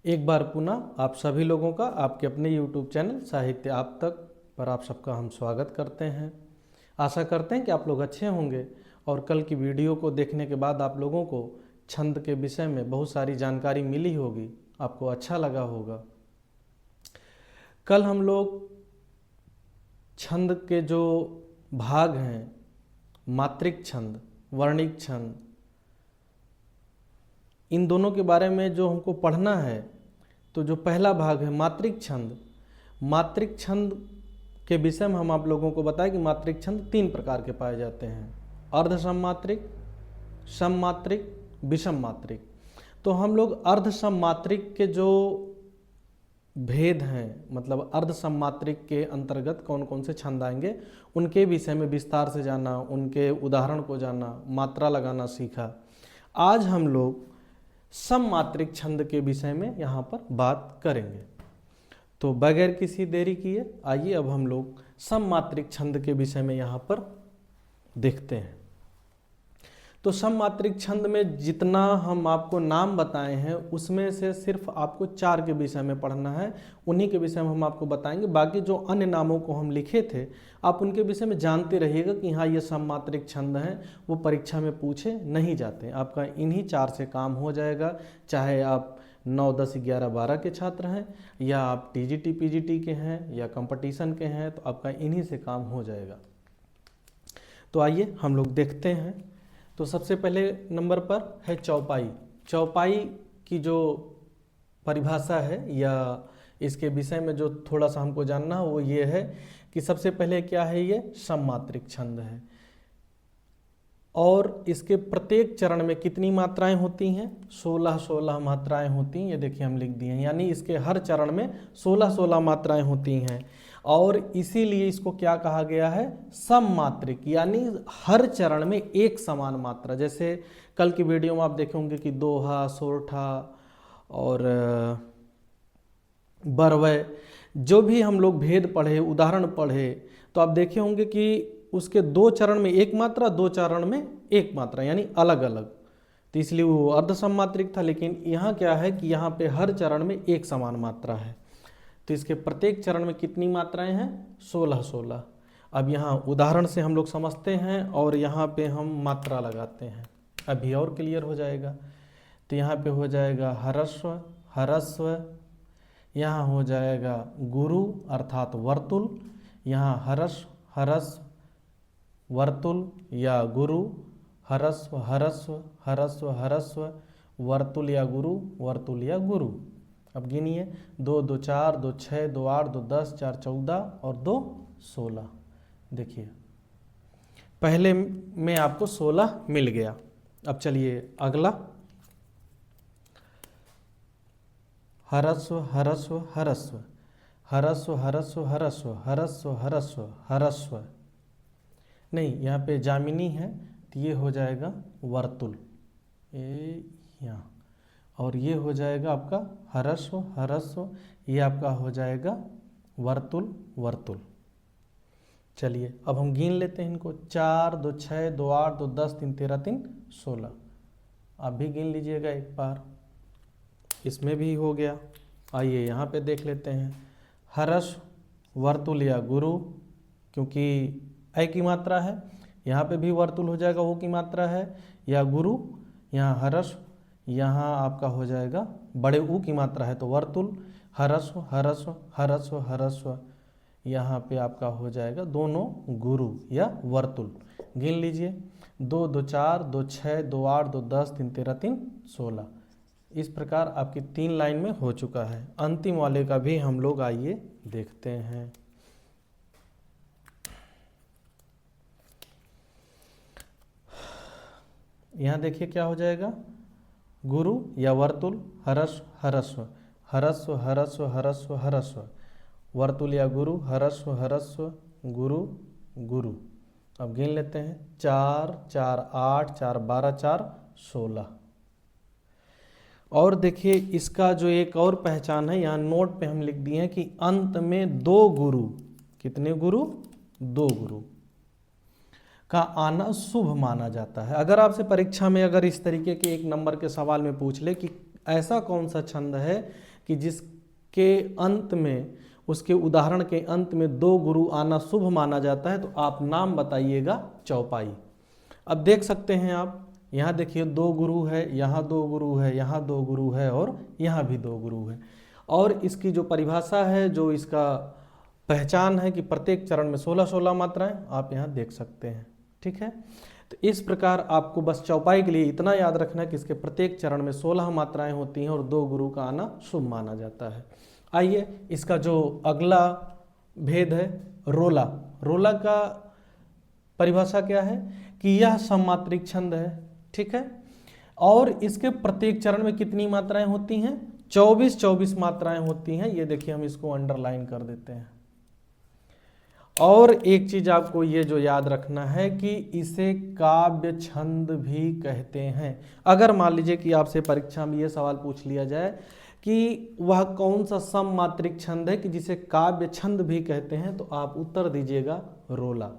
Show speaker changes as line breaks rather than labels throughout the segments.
एक बार पुनः आप सभी लोगों का आपके अपने YouTube चैनल साहित्य आप तक पर आप सबका हम स्वागत करते हैं। आशा करते हैं कि आप लोग अच्छे होंगे और कल की वीडियो को देखने के बाद आप लोगों को छंद के विषय में बहुत सारी जानकारी मिली होगी, आपको अच्छा लगा होगा। कल हम लोग छंद के जो भाग हैं, मात्रिक छंद, वर्णिक छंद, इन दोनों के बारे में जो हमको पढ़ना है, तो जो पहला भाग है मात्रिक छंद, मात्रिक छंद के विषय में हम आप लोगों को बताएं कि मात्रिक छंद 3 प्रकार के पाए जाते हैं: अर्ध सममात्रिक, सममात्रिक, विषम मात्रिक। तो हम लोग अर्ध सममात्रिक के जो भेद हैं, मतलब अर्ध सममात्रिक के अंतर्गत कौन कौन से छंद आएंगे, उनके विषय में विस्तार से जाना, उनके उदाहरण को जाना, मात्रा लगाना सीखा। आज हम लोग सममात्रिक छंद के विषय में यहाँ पर बात करेंगे। तो बगैर किसी देरी किए आइए अब हम लोग सममात्रिक छंद के विषय में यहाँ पर देखते हैं। तो सममात्रिक छंद में जितना हम आपको नाम बताए हैं उसमें से सिर्फ आपको 4 के विषय में पढ़ना है, उन्हीं के विषय में हम आपको बताएंगे। बाकी जो अन्य नामों को हम लिखे थे आप उनके विषय में जानते रहिएगा कि हाँ ये सममात्रिक छंद हैं, वो परीक्षा में पूछे नहीं जाते। आपका इन्हीं 4 से काम हो जाएगा, चाहे आप 9, 10, 11, 12 के छात्र हैं या आप टीजीटी पीजीटी के हैं या कंपटीशन के हैं, तो आपका इन्हीं से काम हो जाएगा। तो आइए हम लोग देखते हैं। तो सबसे पहले नंबर पर है चौपाई। चौपाई की जो परिभाषा है या इसके विषय में जो थोड़ा सा हमको जानना है वो ये है कि सबसे पहले क्या है, ये सममात्रिक छंद है और इसके प्रत्येक चरण में कितनी मात्राएं होती हैं? 16 मात्राएं होती हैं। ये देखिए हम लिख दिए हैं, यानी इसके हर चरण में 16 मात्राएं होती हैं और इसीलिए इसको क्या कहा गया है? सममात्रिक, यानी हर चरण में एक समान मात्रा। जैसे कल की वीडियो में आप देखे होंगे कि दोहा, सोरठा और बरवय, जो भी हम लोग भेद पढ़े, उदाहरण पढ़े, तो आप देखे होंगे कि उसके 2 चरण में एक मात्रा, 2 चरण में एक मात्रा, यानी अलग अलग। तो इसलिए वो अर्ध सममात्रिक था। लेकिन यहाँ क्या है कि यहाँ पे हर चरण में एक समान मात्रा है। तो इसके प्रत्येक चरण में कितनी मात्राएं हैं? 16। अब यहाँ उदाहरण से हम लोग समझते हैं और यहाँ पे हम मात्रा लगाते हैं, अभी और क्लियर हो जाएगा। तो यहाँ पे हो जाएगा हरस्व, हरस्व, यहाँ हो जाएगा गुरु अर्थात वर्तुल, यहाँ हरस्व, हरस्व, वर्तुल या गुरु, हरस्व, हरस्व, हरस्व, हरस्व, वर्तुल या गुरु, वर्तुल या गुरु। अब गिनिए, 2, 2, 4, 2, 6, 2, 8, 2, 10, 4, 14 और 2, 16। देखिए पहले में आपको 16 मिल गया। अब चलिए अगला, हरस्व, हरस्व, हरस्व, हरस्व, हरस्व, हरस्व, हरस्व, हरस्व, हरस्व, नहीं यहाँ पे जामिनी है तो ये हो जाएगा वर्तुल, ये यहाँ, और ये हो जाएगा आपका हरस्व, हरस्व, ये आपका हो जाएगा वर्तुल, वर्तुल। चलिए अब हम गिन लेते हैं इनको, 4, 2, 6, 2, 8, 2, 10, 3, 13, 3, 16। आप भी गिन लीजिएगा एक बार, इसमें भी हो गया। आइए यहाँ पे देख लेते हैं, हरस्व, वर्तुल या गुरु, क्योंकि ऐ की मात्रा है, यहाँ पे भी वर्तुल हो जाएगा, वो की मात्रा है, या गुरु, यहाँ हरस्व, यहाँ आपका हो जाएगा बड़े ऊ की मात्रा है तो वर्तुल, हरस्व, हरस्व, हरस्व, हरस्व, यहाँ पे आपका हो जाएगा दोनों गुरु या वर्तुल। गिन लीजिए, 2, 2, 4, 2, 6, 2, 8, 2, 10, 3, 13, 3, 16। इस प्रकार आपकी 3 लाइन में हो चुका है। अंतिम वाले का भी हम लोग आइए देखते हैं। यहाँ देखिए क्या हो जाएगा, गुरु या वर्तुल, हरस्व, हरस्व, हरस्व, हरस्व, हरस्व, हरस्व, वर्तुल या गुरु, हरस्व, हरस्व, गुरु, गुरु। अब गिन लेते हैं, 4, 4, 8, 4, 12, 4, 16। और देखिए इसका जो एक और पहचान है, यहाँ नोट पे हम लिख दिए हैं कि अंत में 2 गुरु, कितने गुरु? 2 गुरु का आना शुभ माना जाता है। अगर आपसे परीक्षा में अगर इस तरीके के एक नंबर के सवाल में पूछ ले कि ऐसा कौन सा छंद है कि जिसके अंत में, उसके उदाहरण के अंत में 2 गुरु आना शुभ माना जाता है, तो आप नाम बताइएगा चौपाई। अब देख सकते हैं आप, यहाँ देखिए 2 गुरु है, यहाँ 2 गुरु है, यहाँ 2 गुरु है और यहाँ भी 2 गुरु है। और इसकी जो परिभाषा है, जो इसका पहचान है कि प्रत्येक चरण में 16-16 मात्राएं, आप यहाँ देख सकते हैं। ठीक है, तो इस प्रकार आपको बस चौपाई के लिए इतना याद रखना है कि इसके प्रत्येक चरण में 16 मात्राएं होती हैं और 2 गुरु का आना शुभ माना जाता है। आइए इसका जो अगला भेद है रोला। रोला का परिभाषा क्या है कि यह सममात्रिक छंद है। ठीक है, और इसके प्रत्येक चरण में कितनी मात्राएं होती हैं? 24 मात्राएं होती हैं। ये देखिए, हम इसको अंडरलाइन कर देते हैं। और एक चीज आपको ये जो याद रखना है कि इसे काव्य छंद भी कहते हैं। अगर मान लीजिए कि आपसे परीक्षा में ये सवाल पूछ लिया जाए कि वह कौन सा सममात्रिक छंद है कि जिसे काव्य छंद भी कहते हैं, तो आप उत्तर दीजिएगा रोला।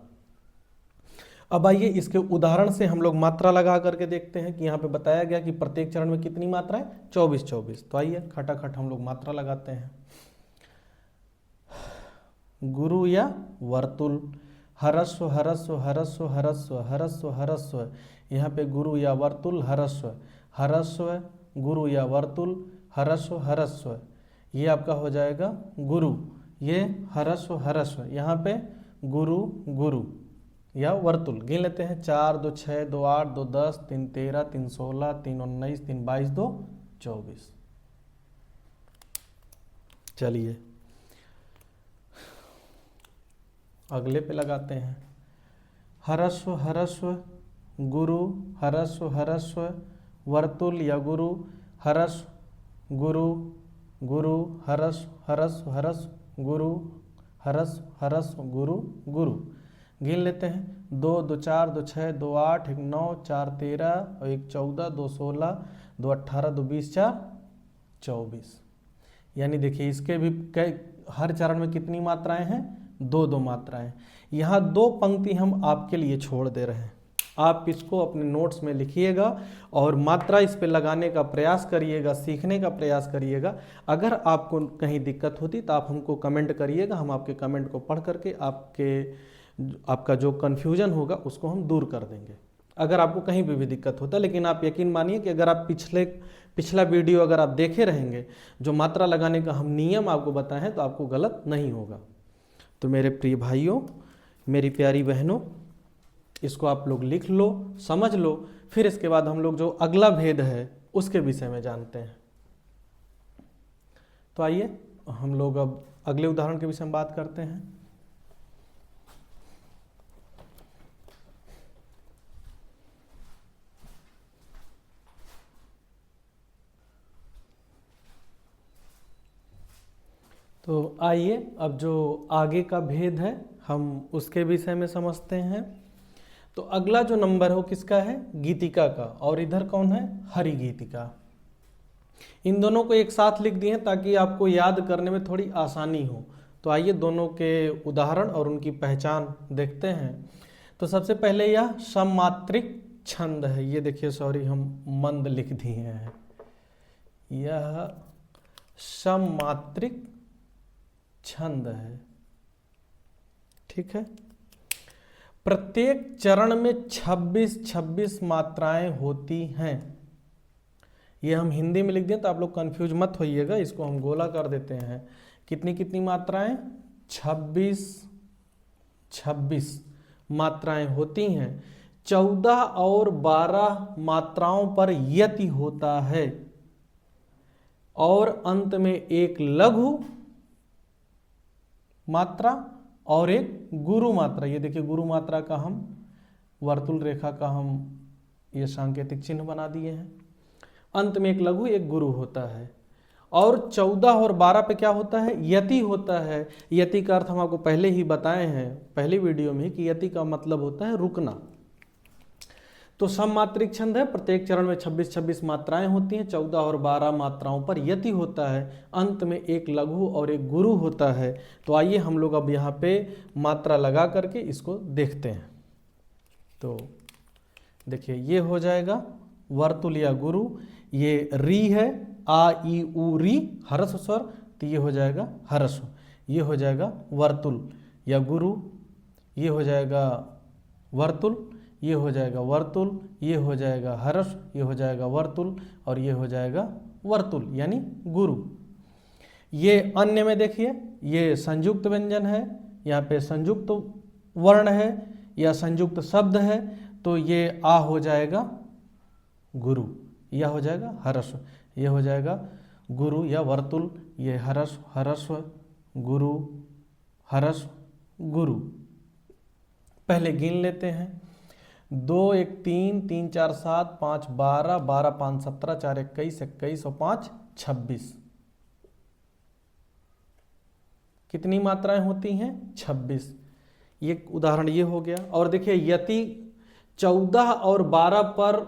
अब आइए इसके उदाहरण से हम लोग मात्रा लगा करके देखते हैं कि यहाँ पे बताया गया कि प्रत्येक चरण में कितनी मात्राएं? 24। तो आइए खटाखट हम लोग मात्रा लगाते हैं। गुरु या वर्तुल, हरस्व हरस्व हरस्व हरस्व हरस्व हरस्व, यहाँ पे गुरु या वर्तुल हरस्व हरस्व, गुरु या वर्तुल हरस्व हरस्व, ये आपका हो जाएगा गुरु। ये हरस्व हरस्व, यहाँ पे गुरु गुरु या वर्तुल। गिन लेते हैं, 4 2 6 2 8 2 10 3 13 3 16 3 19 3 22 2 24। चलिए अगले पे लगाते हैं। हरस्व हरस्व गुरु, हरस्व हरस्व वर्तुल या गुरु, हरस्व गुरु गुरु, हरस्व हरस्व हरस्व गुरु, हरस्व हरस्व गुरु गुरु। गिन लेते हैं, 2 2 4 2 6 2 8 1 9 4 13 और 1 14 2 16 2 18 2 20 4 24। यानी देखिए इसके भी हर चरण में कितनी मात्राएं हैं? 2 मात्राएं। यहाँ 2 पंक्ति हम आपके लिए छोड़ दे रहे हैं, आप इसको अपने नोट्स में लिखिएगा और मात्रा इस पे लगाने का प्रयास करिएगा, सीखने का प्रयास करिएगा। अगर आपको कहीं दिक्कत होती तो आप हमको कमेंट करिएगा, हम आपके कमेंट को पढ़ करके आपका जो कन्फ्यूजन होगा उसको हम दूर कर देंगे, अगर आपको कहीं भी दिक्कत होता है। लेकिन आप यकीन मानिए कि अगर आप पिछला वीडियो अगर आप देखे रहेंगे, जो मात्रा लगाने का हम नियम आपको बताए हैं, तो आपको गलत नहीं होगा। तो मेरे प्रिय भाइयों, मेरी प्यारी बहनों, इसको आप लोग लिख लो, समझ लो, फिर इसके बाद हम लोग जो अगला भेद है उसके विषय में जानते हैं। तो आइए हम लोग अब अगले उदाहरण के विषय में बात करते हैं। तो आइए अब जो आगे का भेद है हम उसके विषय में समझते हैं। तो अगला जो नंबर है वो किसका है? गीतिका का। और इधर कौन है? हरि गीतिका। इन दोनों को एक साथ लिख दिए ताकि आपको याद करने में थोड़ी आसानी हो। तो आइए दोनों के उदाहरण और उनकी पहचान देखते हैं। तो सबसे पहले यह सममात्रिक छंद है। ये देखिए, सॉरी हम मंद लिख दिए हैं। यह सममात्रिक छंद है। ठीक है, प्रत्येक चरण में 26 मात्राएं होती हैं। ये हम हिंदी में लिख दें तो आप लोग कंफ्यूज मत होइएगा, इसको हम गोला कर देते हैं। कितनी मात्राएं? 26 मात्राएं होती हैं। 14 और 12 मात्राओं पर यति होता है और अंत में एक लघु मात्रा और एक गुरु मात्रा। ये देखिए, गुरु मात्रा का हम वर्तुल रेखा का हम ये सांकेतिक चिन्ह बना दिए हैं। अंत में एक लघु एक गुरु होता है। और 14 और 12 पे क्या होता है? यति होता है। यति का अर्थ हम आपको पहले ही बताए हैं पहली वीडियो में कि यति का मतलब होता है रुकना। तो सममात्रिक छंद है, प्रत्येक चरण में 26 मात्राएं होती हैं। 14 और 12 मात्राओं पर यति होता है, अंत में एक लघु और एक गुरु होता है। तो आइए हम लोग अब यहाँ पे मात्रा लगा करके इसको देखते हैं। तो देखिए, ये हो जाएगा वर्तुल या गुरु। ये री है, आ ई उ री हरस्व स्वर, तो ये हो जाएगा हरस्व, ये हो जाएगा वर्तुल या गुरु, ये हो जाएगा वर्तुल, ये हो जाएगा वर्तुल, ये हो जाएगा हर्ष, ये हो जाएगा वर्तुल और ये हो जाएगा वर्तुल यानी गुरु। ये अन्य में देखिए ये संयुक्त व्यंजन है, यहाँ पे संयुक्त वर्ण है या संयुक्त शब्द है, तो ये आ हो जाएगा गुरु, यह हो जाएगा हर्ष, ये हो जाएगा गुरु या वर्तुल, ये हर्ष हर्स्व गुरु हर्ष गुरु। पहले गिन लेते हैं, 2 1 3 3 4 7 5 12 12 5 17 4 21 21 और 5 26। कितनी मात्राएं होती हैं? 26। ये उदाहरण ये हो गया। और देखिए यति 14 और 12 पर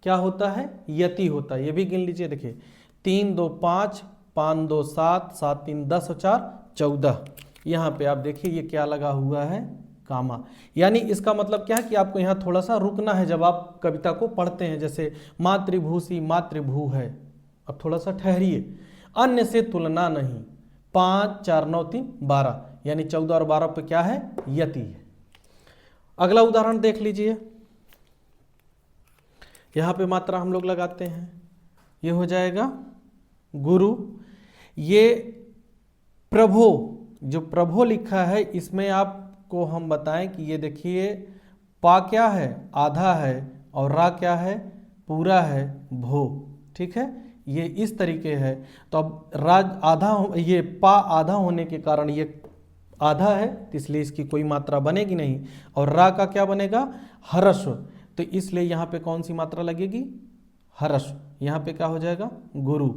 क्या होता है? यति होता है, ये भी गिन लीजिए। देखिए 3 2 5 5 2 7 7 3 10 और 4 14। यहाँ पे आप देखिए ये क्या लगा हुआ है? कामा। यानी इसका मतलब क्या है कि आपको यहाँ थोड़ा सा रुकना है जब आप कविता को पढ़ते हैं। जैसे मातृभूषी मातृभू है, अब थोड़ा सा ठहरिए। अन्य से तुलना नहीं, 5 4 9 3 12, यानी 14 और 12 पे क्या है? यति है। अगला उदाहरण देख लीजिए, यहाँ पे मात्रा हम लोग लगाते हैं, ये हो जाएगा गुरु। ये प्रभो, जो प्रभो लिखा है इसमें आपको हम बताएं कि ये देखिए पा क्या है? आधा है, और रा क्या है? पूरा है, भो, ठीक है, ये इस तरीके है। तो अब राज आधा, ये पा आधा होने के कारण ये आधा है, तो इसलिए इसकी कोई मात्रा बनेगी नहीं। और रा का क्या बनेगा? हर्स्व, तो इसलिए यहाँ पे कौन सी मात्रा लगेगी? हर्स्व। यहाँ पे क्या हो जाएगा? गुरु,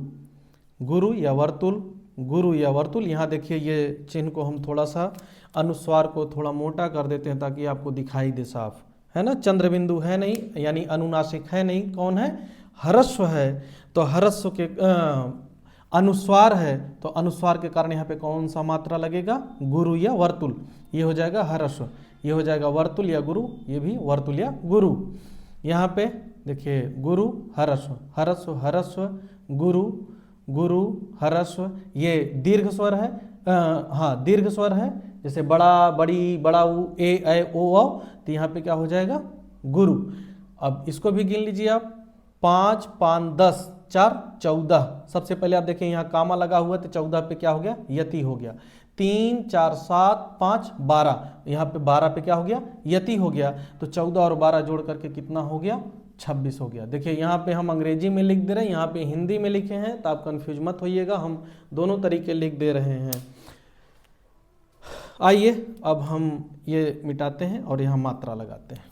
गुरु या वर्तुल, गुरु या वर्तुल। यहाँ देखिए ये चिन्ह को हम थोड़ा सा अनुस्वार को थोड़ा मोटा कर देते हैं ताकि आपको दिखाई दे साफ, है ना। चंद्र बिंदु है नहीं, यानी अनुनासिक है नहीं, कौन है? हर्स्व है, तो हर्स्व के अनुस्वार है, तो अनुस्वार के कारण यहाँ पे कौन सा मात्रा लगेगा? गुरु या वर्तुल। ये हो जाएगा हर्स्व, ये हो जाएगा वर्तुल या गुरु, ये भी वर्तुल या गुरु। यहाँ पे देखिए गुरु हर्स्व, हर्स्व हर्स्व गुरु, गुरु हर्स्व। ये दीर्घ स्वर है, हाँ दीर्घ स्वर है, जैसे बड़ा बड़ी बड़ा उ ए ऐ ओ औ, तो यहाँ पे क्या हो जाएगा? गुरु। अब इसको भी गिन लीजिए आप, 5 5 10 4 14। सबसे पहले आप देखें यहाँ कामा लगा हुआ, तो 14 पे क्या हो गया? यति हो गया। 3 4 7 5 12, यहाँ पे 12 पे क्या हो गया? यति हो गया। तो 14 और 12 जोड़ करके कितना हो गया? 26 हो गया। देखिए यहाँ पे हम अंग्रेजी में लिख दे रहे हैं, यहाँ पे हिंदी में लिखे हैं, तो आप कंफ्यूज मत होइएगा, हम दोनों तरीके लिख दे रहे हैं। आइए अब हम ये मिटाते हैं और यहाँ मात्रा लगाते हैं।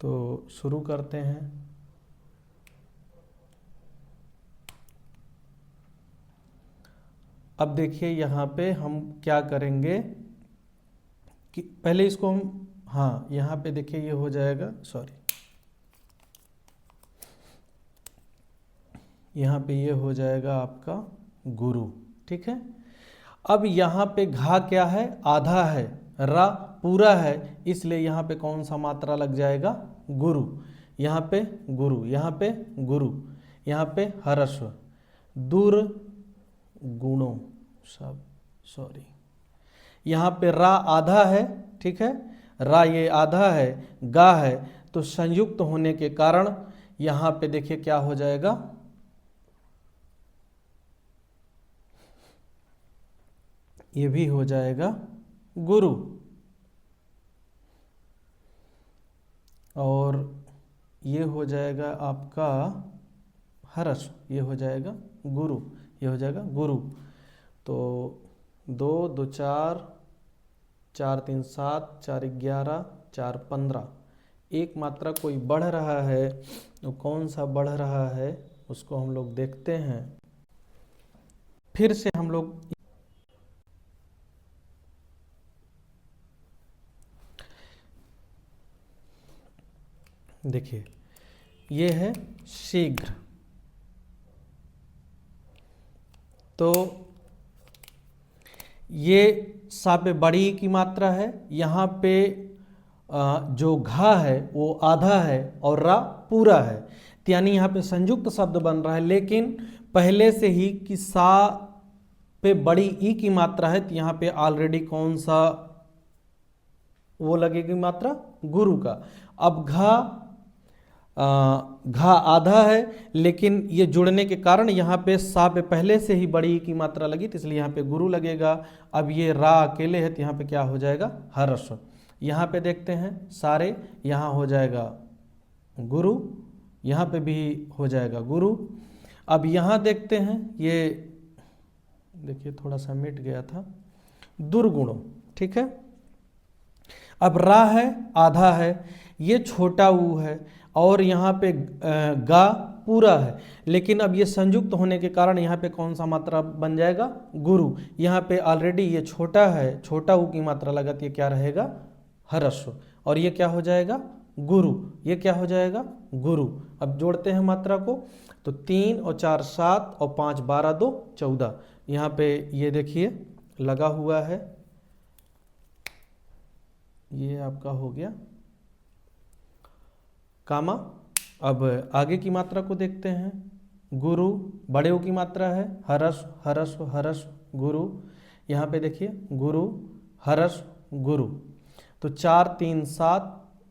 तो शुरू करते हैं। अब देखिए यहाँ पे हम क्या करेंगे कि पहले इसको हम, हाँ यहाँ पे देखिए ये हो जाएगा, सॉरी यहाँ पे ये हो जाएगा आपका गुरु, ठीक है। अब यहाँ पे घा क्या है? आधा है, रा पूरा है, इसलिए यहाँ पे कौन सा मात्रा लग जाएगा? गुरु। यहाँ पे गुरु, यहाँ पे गुरु, यहाँ पे हर्स्व, दूर गुणों सब, सॉरी यहाँ पे रा आधा है, ठीक है, रा ये आधा है, गा है, तो संयुक्त होने के कारण यहाँ पे देखिए क्या हो जाएगा? ये भी हो जाएगा गुरु। और ये हो जाएगा आपका हर्ष, ये हो जाएगा गुरु, ये हो जाएगा गुरु। तो 2 2 4 4 3 7 4 11 4 15, एक मात्रा कोई बढ़ रहा है, तो कौन सा बढ़ रहा है उसको हम लोग देखते हैं। फिर से हम लोग देखिए ये है शीघ्र, तो ये सा पे बड़ी की मात्रा है, यहाँ पे जो घा है वो आधा है और रा पूरा है, तो यानी यहाँ पे संयुक्त शब्द बन रहा है, लेकिन पहले से ही कि सा पे बड़ी ई की मात्रा है, तो यहाँ पे ऑलरेडी कौन सा वो लगेगी मात्रा, गुरु का। अब घा आधा है, लेकिन ये जुड़ने के कारण यहाँ पे सा पे पहले से ही बड़ी ई की मात्रा लगी, तो इसलिए यहाँ पे गुरु लगेगा। अब ये रा अकेले है, तो यहाँ पे क्या हो जाएगा, हर्ष। यहाँ पे देखते हैं सारे, यहाँ हो जाएगा गुरु, यहाँ पे भी हो जाएगा गुरु। अब यहाँ देखते हैं, ये देखिए थोड़ा सा मिट गया था, दुर्गुणों, ठीक है। अब रा है, आधा है, ये छोटा ऊ है, और यहाँ पे गा पूरा है, लेकिन अब ये संयुक्त होने के कारण यहाँ पे कौन सा मात्रा बन जाएगा, गुरु। यहाँ पे ऑलरेडी ये छोटा है, छोटा ऊ की मात्रा लगाती है, क्या रहेगा, हर्ष, और ये क्या हो जाएगा, गुरु, ये क्या हो जाएगा, गुरु। अब जोड़ते हैं मात्रा को, तो 3 और 4 7 और 5 12 2 14, यहाँ पे ये देखिए लगा हुआ है, ये आपका हो गया कामा। अब आगे की मात्रा को देखते हैं, गुरु बड़े ओ की मात्रा है, हर्ष हर्ष हर्ष गुरु, यहाँ पे देखिए गुरु हर्ष गुरु, तो 4 3 7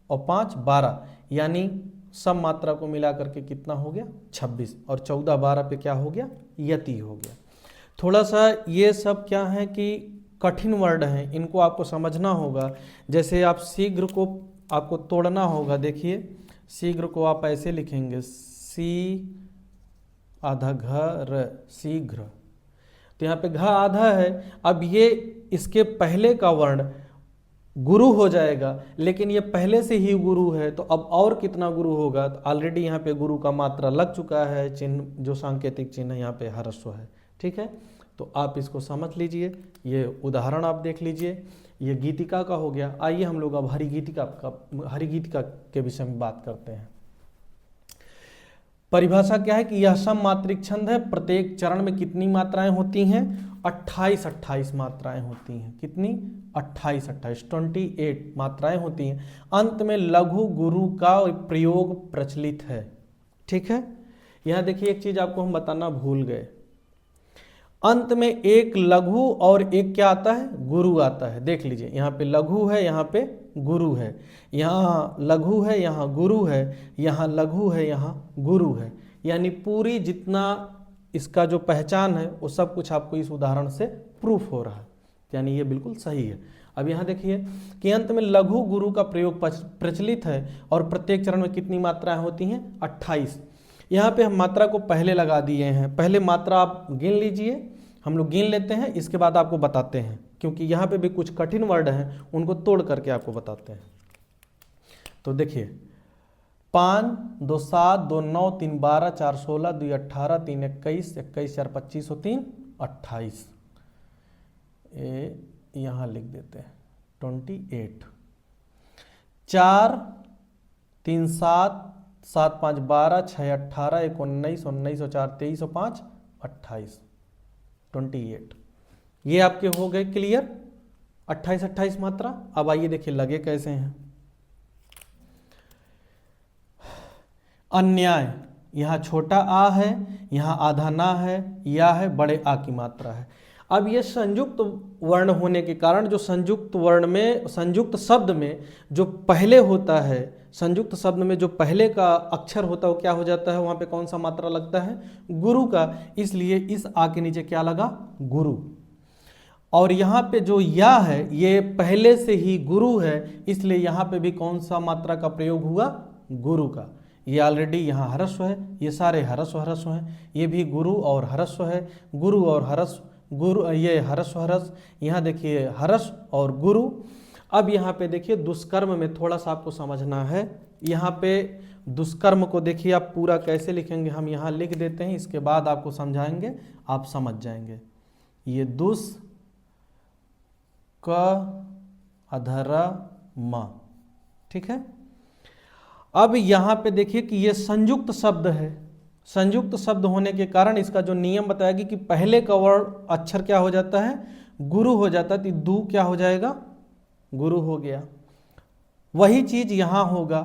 और 5 12, यानी सब मात्रा को मिला करके कितना हो गया, 26, और 14 12 पे क्या हो गया, यति हो गया। थोड़ा सा ये सब क्या है कि कठिन वर्ड हैं, इनको आपको समझना होगा। जैसे आप शीघ्र को आपको तोड़ना होगा, देखिए शीघ्र को आप ऐसे लिखेंगे, सी आधा घर शीघ्र, तो यहाँ पे घ आधा है। अब ये इसके पहले का वर्ण गुरु हो जाएगा, लेकिन ये पहले से ही गुरु है, तो अब और कितना गुरु होगा, तो ऑलरेडी यहाँ पे गुरु का मात्रा लग चुका है, चिन्ह जो सांकेतिक चिन्ह है यहाँ पे हर्स्व है, ठीक है। तो आप इसको समझ लीजिए, ये उदाहरण आप देख लीजिए, ये गीतिका का हो गया। आइए हम लोग अब हरिगीतिका के विषय में बात करते हैं। परिभाषा क्या है कि यह सममात्रिक छंद है। प्रत्येक चरण में कितनी मात्राएं होती हैं, 28 मात्राएं होती हैं। कितनी, 28 28 मात्राएं होती हैं। अंत में लघु गुरु का प्रयोग प्रचलित है, ठीक है। यहां देखिए एक चीज आपको हम बताना भूल गए, अंत में एक लघु और एक क्या आता है, गुरु आता है। देख लीजिए यहाँ पे लघु है, यहाँ पे गुरु है, यहाँ लघु है, यहाँ गुरु है, यहाँ लघु है, यहाँ गुरु है, यानी पूरी जितना इसका जो पहचान है वो सब कुछ आपको इस उदाहरण से प्रूफ हो रहा है, यानी ये बिल्कुल सही है। अब यहाँ देखिए कि अंत में लघु गुरु का प्रयोग प्रचलित है और प्रत्येक चरण में कितनी मात्राएं होती हैं, 28। यहाँ पे हम मात्रा को पहले लगा दिए हैं, पहले मात्रा आप गिन लीजिए, हम लोग गिन लेते हैं, इसके बाद आपको बताते हैं, क्योंकि यहाँ पे भी कुछ कठिन वर्ड हैं, उनको तोड़ करके आपको बताते हैं। तो देखिए 5 2 7 2 9 3 12 4 16 2 18 3 21 21 4 25 और 3 28, यहाँ लिख देते हैं 28, 4 3 7 7 5 12 6 18 1 19 19 और 4 23 और 5 28, 28। ये आपके हो गए क्लियर, 28 मात्रा। अब आइए देखिए लगे कैसे हैं। अन्याय, यहाँ छोटा आ है, यहाँ आधा ना है, या है, बड़े आ की मात्रा है। अब ये संयुक्त वर्ण होने के कारण जो संयुक्त वर्ण में, संयुक्त शब्द में जो पहले होता है, संयुक्त शब्द में जो पहले का अक्षर होता है वो क्या हो जाता है, वहाँ पे कौन सा मात्रा लगता है, गुरु का, इसलिए इस आ के नीचे क्या लगा, गुरु। और यहाँ पे जो या है ये पहले से ही गुरु है, इसलिए यहाँ पे भी कौन सा मात्रा का प्रयोग हुआ, गुरु का। ये ऑलरेडी यहाँ हर्स्व है, ये सारे हर्स्व हैं, ये भी गुरु और हर्स्व है, गुरु और हर्स्व, गुरु, ये हर्स्व, यहाँ देखिए हर्स्व और गुरु। अब यहाँ पे देखिए दुष्कर्म में थोड़ा सा आपको समझना है, यहाँ पे दुष्कर्म को देखिए आप पूरा कैसे लिखेंगे, हम यहाँ लिख देते हैं, इसके बाद आपको समझाएंगे, आप समझ जाएंगे। ये दुष् क अधर म, ठीक है। अब यहाँ पे देखिए कि ये संयुक्त शब्द है, संयुक्त शब्द होने के कारण इसका जो नियम बताएगी कि पहले का वर्ण अक्षर क्या हो जाता है, गुरु हो जाता है, तो दू क्या हो जाएगा, गुरु हो गया। वही चीज यहां होगा।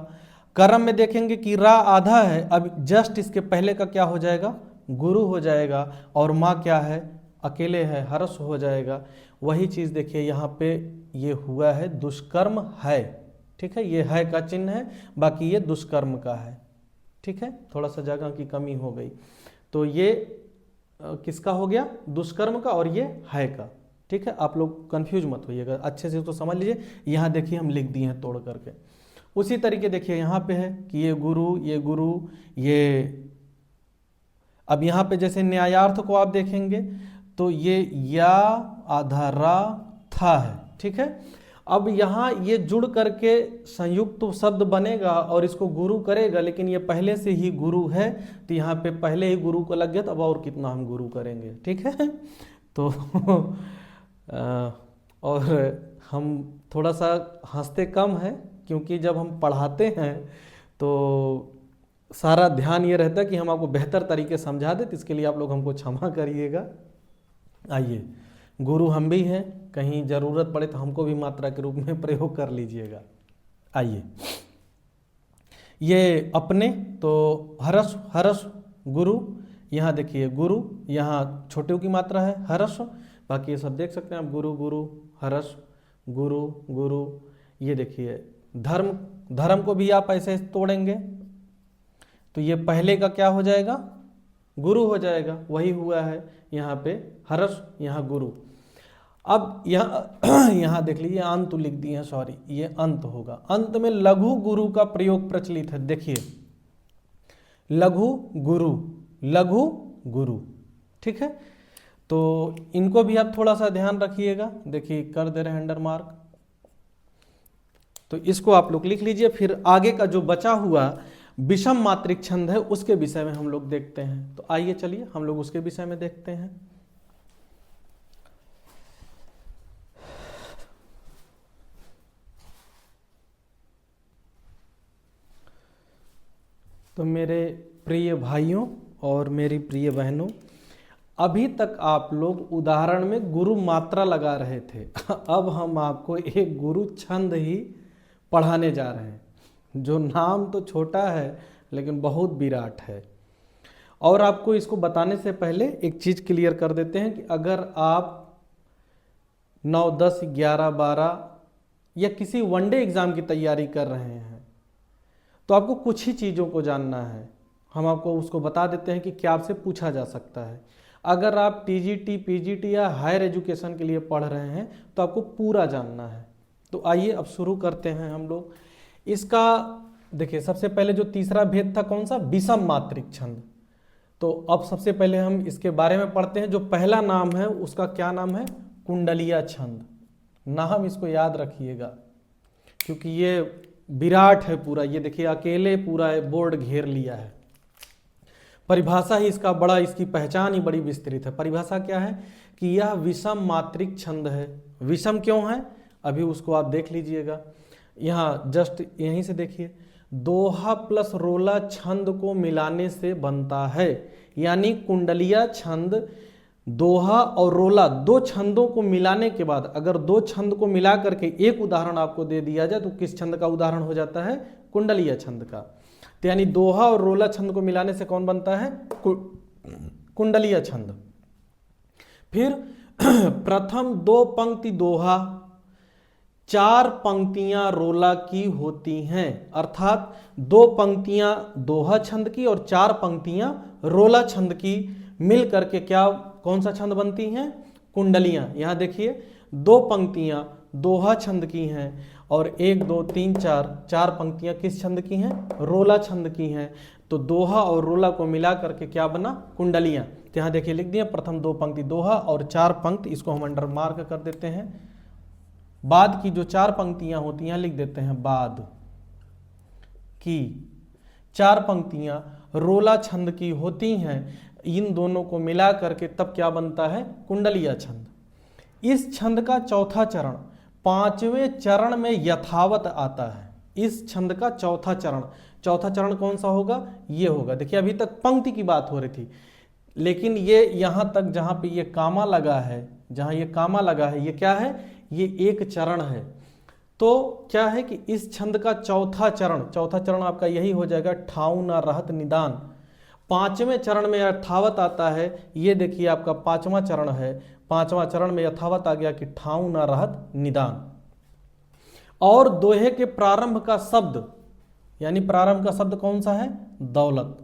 कर्म में देखेंगे कि रा आधा है, अब जस्ट इसके पहले का क्या हो जाएगा, गुरु हो जाएगा, और माँ क्या है, अकेले है, हर्ष हो जाएगा। वही चीज देखिए यहाँ पे ये हुआ है दुष्कर्म है, ठीक है, ये है का चिन्ह है, बाकी ये दुष्कर्म का है, ठीक है, थोड़ा सा जगह की कमी हो गई। तो ये किसका हो गया, दुष्कर्म का, और ये है का, ठीक है। आप लोग कंफ्यूज मत होइएगा, अच्छे से तो समझ लीजिए। यहाँ देखिए हम लिख दिए हैं तोड़ करके। उसी तरीके देखिए यहाँ पे है कि ये गुरु, ये गुरु, ये, अब यहाँ पे जैसे न्यायार्थ को आप देखेंगे तो ये या आधा रा था है, ठीक है। अब यहाँ ये जुड़ करके संयुक्त तो शब्द बनेगा और इसको गुरु करेगा, लेकिन ये पहले से ही गुरु है, तो यहाँ पे पहले ही गुरु को लग गया, तो अब और कितना हम गुरु करेंगे, ठीक है। तो और हम थोड़ा सा हंसते कम है, क्योंकि जब हम पढ़ाते हैं तो सारा ध्यान ये रहता है कि हम आपको बेहतर तरीके समझा दें, तो इसके लिए आप लोग हमको क्षमा करिएगा। आइए, गुरु हम भी हैं, कहीं ज़रूरत पड़े तो हमको भी मात्रा के रूप में प्रयोग कर लीजिएगा। आइए, ये अपने तो हर्ष, हर्ष गुरु, यहाँ देखिए गुरु, यहाँ छोटे की मात्रा है हर्ष, बाकी ये सब देख सकते हैं आप, गुरु गुरु हर्ष गुरु गुरु। ये देखिए धर्म, धर्म को भी आप ऐसे तोड़ेंगे तो ये पहले का क्या हो जाएगा, गुरु हो जाएगा, वही हुआ है यहाँ पे हर्ष, यहाँ गुरु। अब यहाँ देख लीजिए अंत लिख दिए हैं, सॉरी ये अंत होगा। अंत में लघु गुरु का प्रयोग प्रचलित है, देखिए लघु गुरु, लघु गुरु, ठीक है। तो इनको भी आप थोड़ा सा ध्यान रखिएगा, देखिए कर दे रहे हैं अंडर मार्क, तो इसको आप लोग लिख लीजिए। फिर आगे का जो बचा हुआ विषम मात्रिक छंद है उसके विषय में हम लोग देखते हैं। तो आइए चलिए हम लोग उसके विषय में देखते हैं। तो मेरे प्रिय भाइयों और मेरी प्रिय बहनों, अभी तक आप लोग उदाहरण में गुरु मात्रा लगा रहे थे, अब हम आपको एक गुरु छंद ही पढ़ाने जा रहे हैं, जो नाम तो छोटा है लेकिन बहुत विराट है। और आपको इसको बताने से पहले एक चीज़ क्लियर कर देते हैं कि अगर आप 9, 10, 11, 12 या किसी वनडे एग्ज़ाम की तैयारी कर रहे हैं तो आपको कुछ ही चीज़ों को जानना है। हम आपको उसको बता देते हैं कि क्या आपसे पूछा जा सकता है। अगर आप टीजीटी, पीजीटी या हायर एजुकेशन के लिए पढ़ रहे हैं तो आपको पूरा जानना है। तो आइए अब शुरू करते हैं हम लोग इसका। देखिए सबसे पहले जो तीसरा भेद था कौन सा, विषम मात्रिक छंद। तो अब सबसे पहले हम इसके बारे में पढ़ते हैं। जो पहला नाम है उसका क्या नाम है, कुंडलिया छंद। नाम इसको याद रखिएगा क्योंकि ये विराट है पूरा। ये देखिए अकेले पूरा बोर्ड घेर लिया है। परिभाषा ही इसका बड़ा, इसकी पहचान ही बड़ी विस्तृत है। परिभाषा क्या है कि यह विषम मात्रिक छंद है। विषम क्यों है अभी उसको आप देख लीजिएगा। यहाँ जस्ट यहीं से देखिए, दोहा प्लस रोला छंद को मिलाने से बनता है। यानी कुंडलिया छंद दोहा और रोला दो छंदों को मिलाने के बाद, अगर दो छंद को मिला करके एक उदाहरण आपको दे दिया जाए तो किस छंद का उदाहरण हो जाता है, कुंडलिया छंद का। तो यानी दोहा और रोला छंद को मिलाने से कौन बनता है, कुंडलिया छंद। फिर प्रथम 2 पंक्ति दोहा, 4 पंक्तियां रोला की होती हैं। अर्थात 2 पंक्तियां दोहा छंद की और 4 पंक्तियां रोला छंद की मिल करके क्या, कौन सा छंद बनती हैं, कुंडलियां। यहां देखिए 2 पंक्तियां दोहा छंद की हैं और 1, 2, 3, 4 पंक्तियां किस छंद की हैं, रोला छंद की हैं। तो दोहा और रोला को मिला करके क्या बना, कुंडलियां। तो यहाँ देखिए लिख दिया प्रथम 2 पंक्ति दोहा और 4 पंक्ति, इसको हम अंडर मार्क कर देते हैं। बाद की जो 4 पंक्तियां होती हैं लिख देते हैं बाद की 4 पंक्तियां रोला छंद की होती हैं। इन दोनों को मिला करके तब क्या बनता है, कुंडलिया छंद। इस छंद का चौथा चरण 5वें चरण में यथावत आता है। इस छंद का चौथा चरण कौन सा होगा, ये होगा। देखिए अभी तक पंक्ति की बात हो रही थी, लेकिन ये यहाँ तक जहाँ पे ये कामा लगा है, जहाँ ये कामा लगा है, ये क्या है, ये एक चरण है। तो क्या है कि इस छंद का चौथा चरण आपका यही हो जाएगा, ठाऊ न रहत निदान। पांचवें चरण में यथावत आता है, ये देखिए आपका पांचवा चरण है, पांचवा चरण में यथावत आ गया कि ठाऊ न रहत निदान। और दोहे के प्रारंभ का शब्द, यानी प्रारंभ का शब्द कौन सा है, दौलत।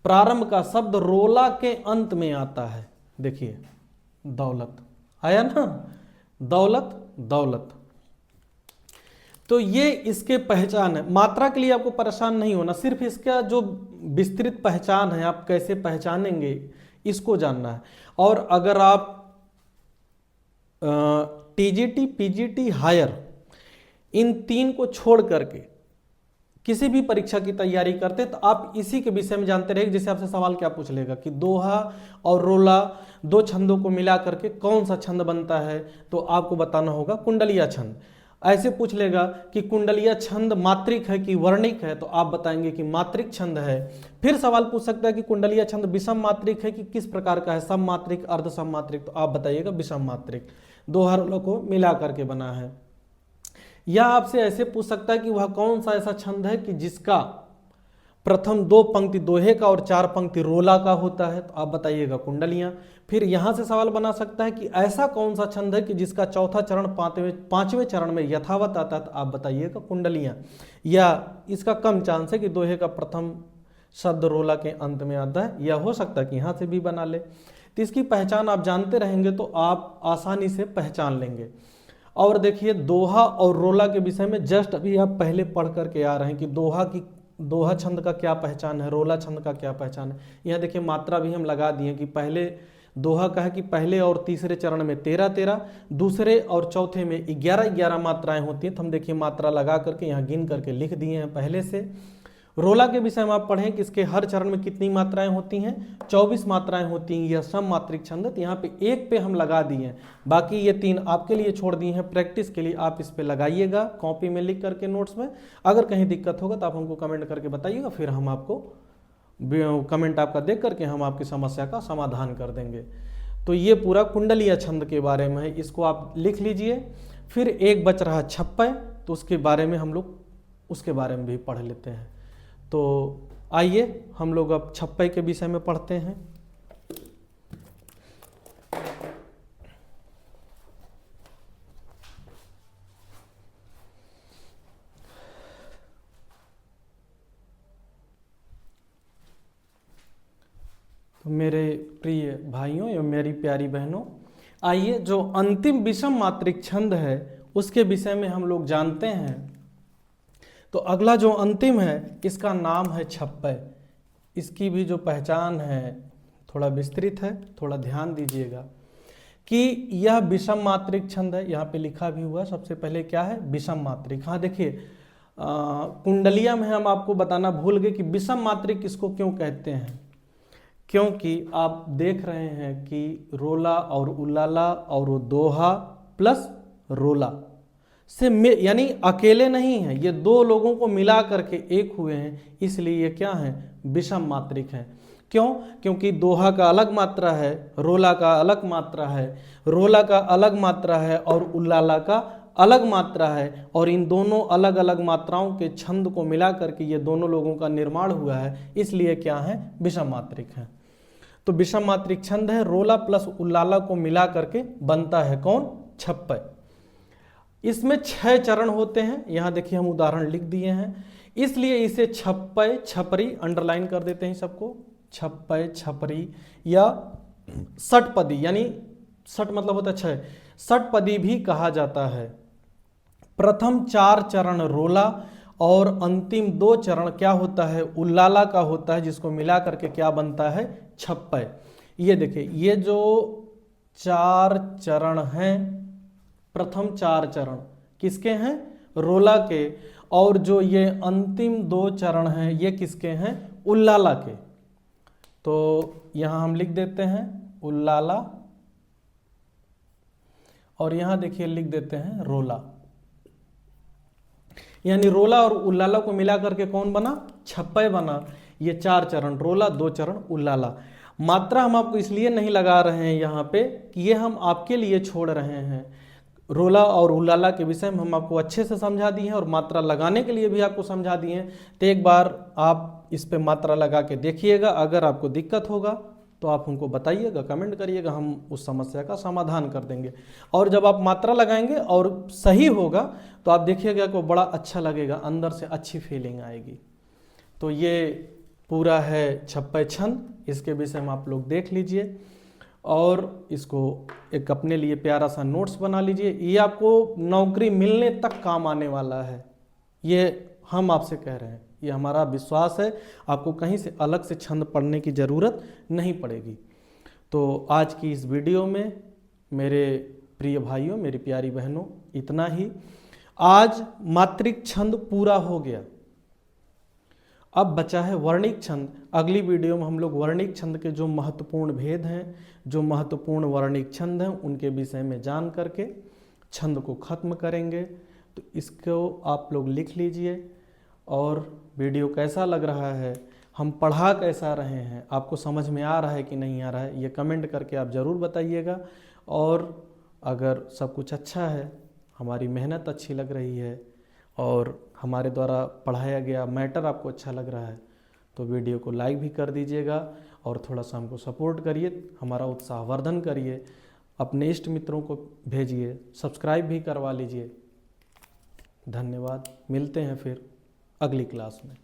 प्रारंभ का शब्द रोला के अंत में आता है, देखिए दौलत आया ना, दौलत दौलत। तो ये इसके पहचान है। मात्रा के लिए आपको परेशान नहीं होना, सिर्फ इसका जो विस्तृत पहचान है, आप कैसे पहचानेंगे इसको जानना है। और अगर आप टीजीटी पीजीटी हायर इन तीन को छोड़ करके किसी भी परीक्षा की तैयारी करते तो आप इसी के विषय में जानते रहिए। जैसे आपसे सवाल क्या पूछ लेगा कि दोहा और रोला दो छंदों को मिला करके कौन सा छंद बनता है, तो आपको बताना होगा कुंडलिया छंद। ऐसे पूछ लेगा कि कुंडलिया छंद मात्रिक है कि वर्णिक है, तो आप बताएंगे कि मात्रिक छंद है। फिर सवाल पूछ सकता है कि कुंडलिया छंद विषम मात्रिक है कि किस प्रकार का है, सम मात्रिक अर्ध सम मात्रिक, तो आप बताइएगा विषम मात्रिक, दोहा रोला को मिला करके बना है। या आपसे ऐसे पूछ सकता है कि वह कौन सा ऐसा छंद है कि जिसका प्रथम 2 पंक्ति दोहे का और 4 पंक्ति रोला का होता है, तो आप बताइएगा कुंडलियां। फिर यहां से सवाल बना सकता है कि ऐसा कौन सा छंद है कि जिसका चौथा चरण पांचवें चरण में यथावत आता है, तो आप बताइएगा कुंडलियां। या इसका कम चांस है कि दोहे का प्रथम शब्द रोला के अंत में आता है, या हो सकता है कि यहां से भी बना ले। तो इसकी पहचान आप जानते रहेंगे तो आप आसानी से पहचान लेंगे। और देखिए दोहा और रोला के विषय में जस्ट अभी आप पहले पढ़ करके आ रहे हैं कि दोहा छंद का क्या पहचान है, रोला छंद का क्या पहचान है। यहाँ देखिए मात्रा भी हम लगा दिए कि पहले दोहा का है कि पहले और तीसरे चरण में 13-13, दूसरे और चौथे में 11-11 मात्राएं होती हैं। तो हम देखिए मात्रा लगा करके यहाँ गिन करके लिख दिए हैं पहले से। रोला के विषय में आप पढ़ें कि इसके हर चरण में कितनी मात्राएं होती हैं, 24 मात्राएं होती हैं। यह सम मात्रिक छंद, तो यहाँ पे एक पे हम लगा दिए हैं, बाकी ये 3 आपके लिए छोड़ दिए हैं प्रैक्टिस के लिए। आप इस पे लगाइएगा कॉपी में लिख करके नोट्स में। अगर कहीं दिक्कत होगा तो आप हमको कमेंट करके बताइएगा, फिर हम आपको कमेंट आपका देख करके हम आपकी समस्या का समाधान कर देंगे। तो ये पूरा कुंडलिया छंद के बारे में है, इसको आप लिख लीजिए। फिर एक बच रहा छप्पय, तो उसके बारे में हम लोग उसके बारे में भी पढ़ लेते हैं। तो आइए हम लोग अब छप्पय के विषय में पढ़ते हैं। तो मेरे प्रिय भाइयों एवं मेरी प्यारी बहनों, आइए जो अंतिम विषम मात्रिक छंद है उसके विषय में हम लोग जानते हैं। तो अगला जो अंतिम है इसका नाम है छप्पय। इसकी भी जो पहचान है थोड़ा विस्तृत है, थोड़ा ध्यान दीजिएगा कि यह विषम मात्रिक छंद है। यहाँ पे लिखा भी हुआ है, सबसे पहले क्या है, विषम मात्रिक। हाँ देखिए कुंडलिया में हम आपको बताना भूल गए कि विषम मात्रिक किसको क्यों कहते हैं, क्योंकि आप देख रहे हैं कि रोला और उल्लाला और दोहा प्लस रोला से यानी अकेले नहीं है, ये 2 लोगों को मिला करके एक हुए हैं, इसलिए ये क्या है, विषम मात्रिक है। क्यों, क्योंकि दोहा का अलग मात्रा है, रोला का अलग मात्रा है, रोला का अलग मात्रा है और उल्लाला का अलग मात्रा है, और इन दोनों अलग अलग मात्राओं के छंद को मिला करके ये दोनों लोगों का निर्माण हुआ है, इसलिए क्या है, विषम मात्रिक है। तो विषम मात्रिक छंद है, रोला प्लस उल्लाला को मिला करके बनता है कौन, छप्पय। इसमें 6 चरण होते हैं, यहाँ देखिए हम उदाहरण लिख दिए हैं, इसलिए इसे छप्पय छपरी अंडरलाइन कर देते हैं सबको, छप्पय छपरी या षटपदी, यानी षट मतलब होता है 6, षटपदी भी कहा जाता है। प्रथम 4 चरण रोला और अंतिम 2 चरण क्या होता है, उल्लाला का होता है, जिसको मिला करके क्या बनता है, छप्पय। ये देखिए ये जो 4 चरण हैं, प्रथम 4 चरण किसके हैं, रोला के, और जो ये अंतिम 2 चरण हैं ये किसके हैं, उल्लाला के। तो यहां हम लिख देते हैं उल्लाला, और यहां देखिए लिख देते हैं रोला, यानी रोला और उल्लाला को मिला करके कौन बना, छप्पय बना। ये 4 चरण रोला, 2 चरण उल्लाला। मात्रा हम आपको इसलिए नहीं लगा रहे हैं यहाँ पे कि ये हम आपके लिए छोड़ रहे हैं, रोला और उलाला के विषय में हम आपको अच्छे से समझा दिए हैं और मात्रा लगाने के लिए भी आपको समझा दिए हैं। तो एक बार आप इस पे मात्रा लगा के देखिएगा। अगर आपको दिक्कत होगा तो आप हमको बताइएगा, कमेंट करिएगा, हम उस समस्या का समाधान कर देंगे। और जब आप मात्रा लगाएंगे और सही होगा तो आप देखिएगा कि बड़ा अच्छा लगेगा, अंदर से अच्छी फीलिंग आएगी। तो ये पूरा है छप्पय छंद, इसके विषय में आप लोग देख लीजिए और इसको एक अपने लिए प्यारा सा नोट्स बना लीजिए। ये आपको नौकरी मिलने तक काम आने वाला है, ये हम आपसे कह रहे हैं, ये हमारा विश्वास है। आपको कहीं से अलग से छंद पढ़ने की ज़रूरत नहीं पड़ेगी। तो आज की इस वीडियो में मेरे प्रिय भाइयों, मेरी प्यारी बहनों, इतना ही। आज मात्रिक छंद पूरा हो गया, अब बचा है वर्णिक छंद। अगली वीडियो में हम लोग वर्णिक छंद के जो महत्वपूर्ण भेद हैं, जो महत्वपूर्ण वर्णिक छंद हैं, उनके विषय में जान करके छंद को ख़त्म करेंगे। तो इसको आप लोग लिख लीजिए। और वीडियो कैसा लग रहा है, हम पढ़ा कैसा रहे हैं, आपको समझ में आ रहा है कि नहीं आ रहा है, ये कमेंट करके आप ज़रूर बताइएगा। और अगर सब कुछ अच्छा है, हमारी मेहनत अच्छी लग रही है और हमारे द्वारा पढ़ाया गया मैटर आपको अच्छा लग रहा है, तो वीडियो को लाइक भी कर दीजिएगा और थोड़ा सा हमको सपोर्ट करिए, हमारा उत्साहवर्धन करिए, अपने इष्ट मित्रों को भेजिए, सब्सक्राइब भी करवा लीजिए। धन्यवाद, मिलते हैं फिर अगली क्लास में।